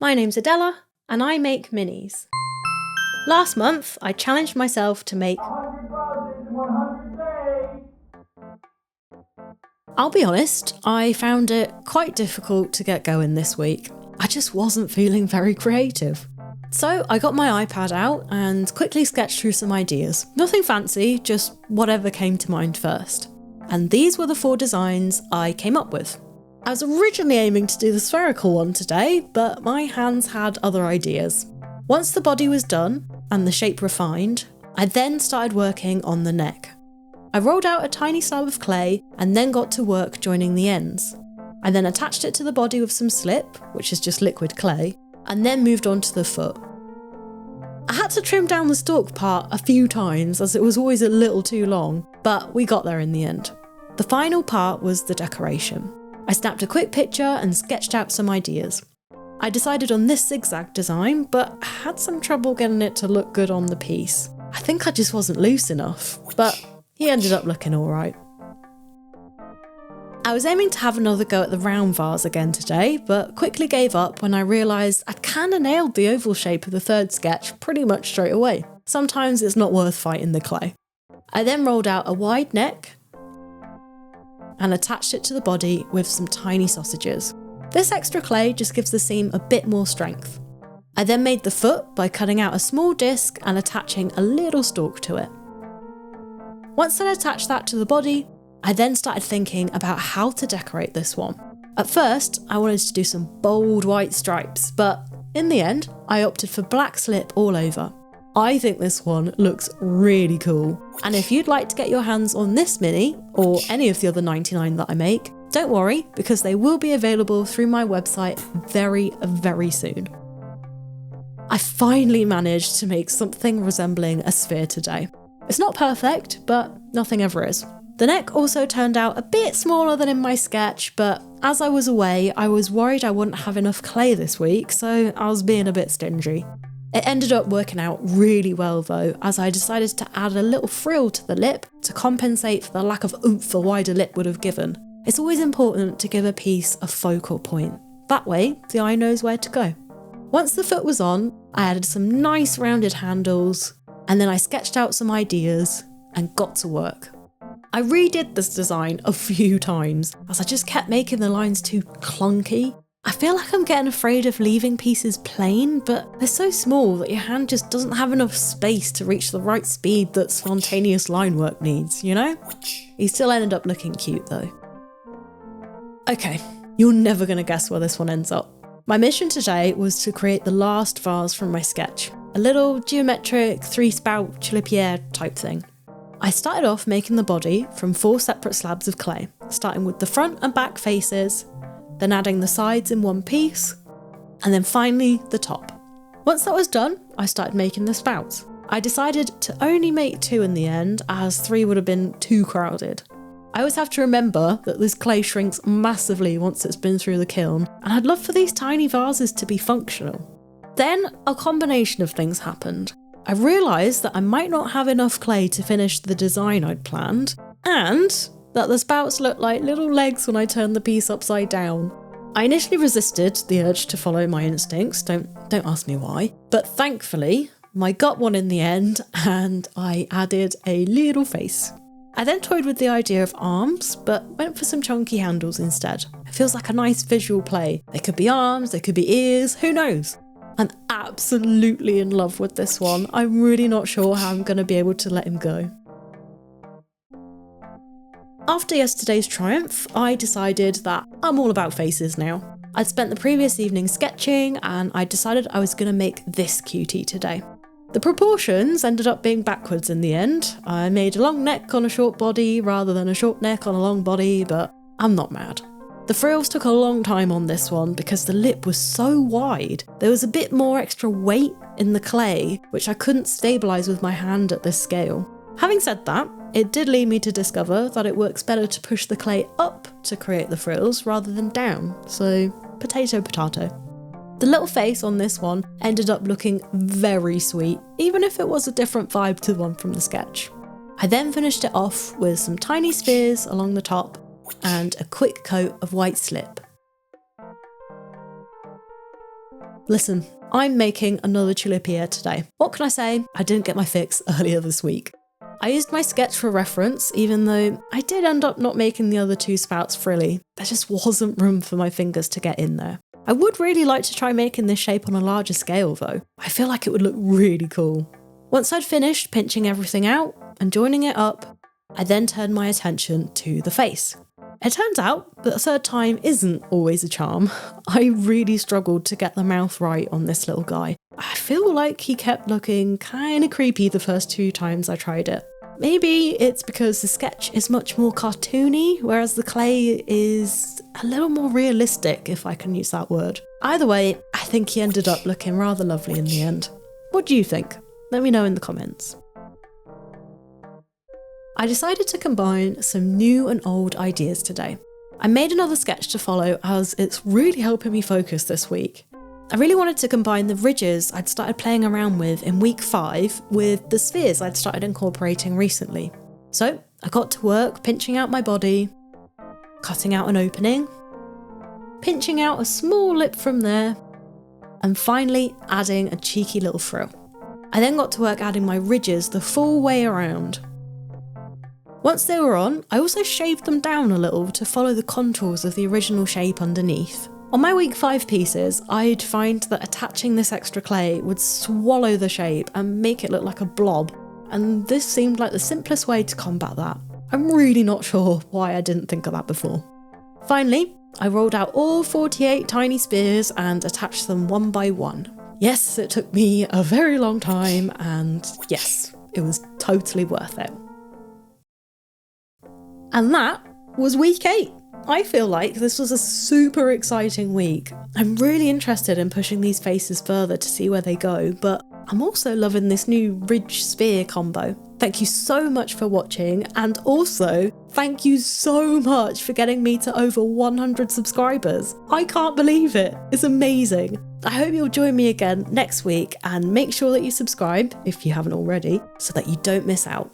My name's Adela, and I make minis. Last month, I challenged myself to make 100 vases in 100 days. I'll be honest, I found it quite difficult to get going this week. I just wasn't feeling very creative. So I got my iPad out and quickly sketched through some ideas. Nothing fancy, just whatever came to mind first. And these were the 4 designs I came up with. I was originally aiming to do the spherical one today, but my hands had other ideas. Once the body was done and the shape refined, I then started working on the neck. I rolled out a tiny slab of clay and then got to work joining the ends. I then attached it to the body with some slip, which is just liquid clay, and then moved on to the foot. I had to trim down the stalk part a few times as it was always a little too long, but we got there in the end. The final part was the decoration. I snapped a quick picture and sketched out some ideas. I decided on this zigzag design, but had some trouble getting it to look good on the piece. I think I just wasn't loose enough, but he ended up looking alright. I was aiming to have another go at the round vase again today, but quickly gave up when I realised I'd kinda nailed the oval shape of the third sketch pretty much straight away. Sometimes it's not worth fighting the clay. I then rolled out a wide neck and attached it to the body with some tiny sausages. This extra clay just gives the seam a bit more strength. I then made the foot by cutting out a small disc and attaching a little stalk to it. Once I attached that to the body, I then started thinking about how to decorate this one. At first, I wanted to do some bold white stripes, but in the end, I opted for black slip all over. I think this one looks really cool. And if you'd like to get your hands on this mini, or any of the other 99 that I make, don't worry, because they will be available through my website very, very soon. I finally managed to make something resembling a sphere today. It's not perfect, but nothing ever is. The neck also turned out a bit smaller than in my sketch, but as I was away, I was worried I wouldn't have enough clay this week, so I was being a bit stingy. It ended up working out really well though, as I decided to add a little frill to the lip to compensate for the lack of oomph a wider lip would have given. It's always important to give a piece a focal point. That way, the eye knows where to go. Once the foot was on, I added some nice rounded handles, and then I sketched out some ideas and got to work. I redid this design a few times as I just kept making the lines too clunky. I feel like I'm getting afraid of leaving pieces plain, but they're so small that your hand just doesn't have enough space to reach the right speed that spontaneous line work needs, you know? He still ended up looking cute though. Okay, you're never going to guess where this one ends up. My mission today was to create the last vase from my sketch, a little geometric 3-spout chilipier type thing. I started off making the body from 4 separate slabs of clay, starting with the front and back faces, then adding the sides in one piece, and then finally the top. Once that was done, I started making the spouts. I decided to only make 2 in the end, as 3 would have been too crowded. I always have to remember that this clay shrinks massively once it's been through the kiln, and I'd love for these tiny vases to be functional. Then a combination of things happened. I realised that I might not have enough clay to finish the design I'd planned, and that the spouts looked like little legs when I turned the piece upside down. I initially resisted the urge to follow my instincts, don't ask me why, but thankfully, I got one in the end and I added a little face. I then toyed with the idea of arms, but went for some chunky handles instead. It feels like a nice visual play. They could be arms, they could be ears, who knows? I'm absolutely in love with this one. I'm really not sure how I'm going to be able to let him go. After yesterday's triumph, I decided that I'm all about faces now. I'd spent the previous evening sketching and I decided I was going to make this cutie today. The proportions ended up being backwards in the end. I made a long neck on a short body rather than a short neck on a long body, but I'm not mad. The frills took a long time on this one because the lip was so wide. There was a bit more extra weight in the clay, which I couldn't stabilise with my hand at this scale. Having said that, it did lead me to discover that it works better to push the clay up to create the frills rather than down, so potato potato. The little face on this one ended up looking very sweet, even if it was a different vibe to the one from the sketch. I then finished it off with some tiny spheres along the top and a quick coat of white slip. Listen, I'm making another tulipia today. What can I say? I didn't get my fix earlier this week. I used my sketch for reference, even though I did end up not making the other two spouts frilly. There just wasn't room for my fingers to get in there. I would really like to try making this shape on a larger scale though. I feel like it would look really cool. Once I'd finished pinching everything out and joining it up, I then turned my attention to the face. It turns out that a third time isn't always a charm. I really struggled to get the mouth right on this little guy. I feel like he kept looking kinda creepy the first 2 times I tried it. Maybe it's because the sketch is much more cartoony, whereas the clay is a little more realistic, if I can use that word. Either way, I think he ended up looking rather lovely in the end. What do you think? Let me know in the comments. I decided to combine some new and old ideas today. I made another sketch to follow as it's really helping me focus this week. I really wanted to combine the ridges I'd started playing around with in week 5 with the spheres I'd started incorporating recently. So I got to work pinching out my body, cutting out an opening, pinching out a small lip from there, and finally adding a cheeky little frill. I then got to work adding my ridges the full way around. Once they were on, I also shaved them down a little to follow the contours of the original shape underneath. On my week 5 pieces, I'd find that attaching this extra clay would swallow the shape and make it look like a blob, and this seemed like the simplest way to combat that. I'm really not sure why I didn't think of that before. Finally, I rolled out all 48 tiny spears and attached them one by one. Yes, it took me a very long time, and yes, it was totally worth it. And that was week 8. I feel like this was a super exciting week. I'm really interested in pushing these faces further to see where they go, but I'm also loving this new ridge sphere combo. Thank you so much for watching, and also thank you so much for getting me to over 100 subscribers. I can't believe it. It's amazing. I hope you'll join me again next week, and make sure that you subscribe if you haven't already so that you don't miss out.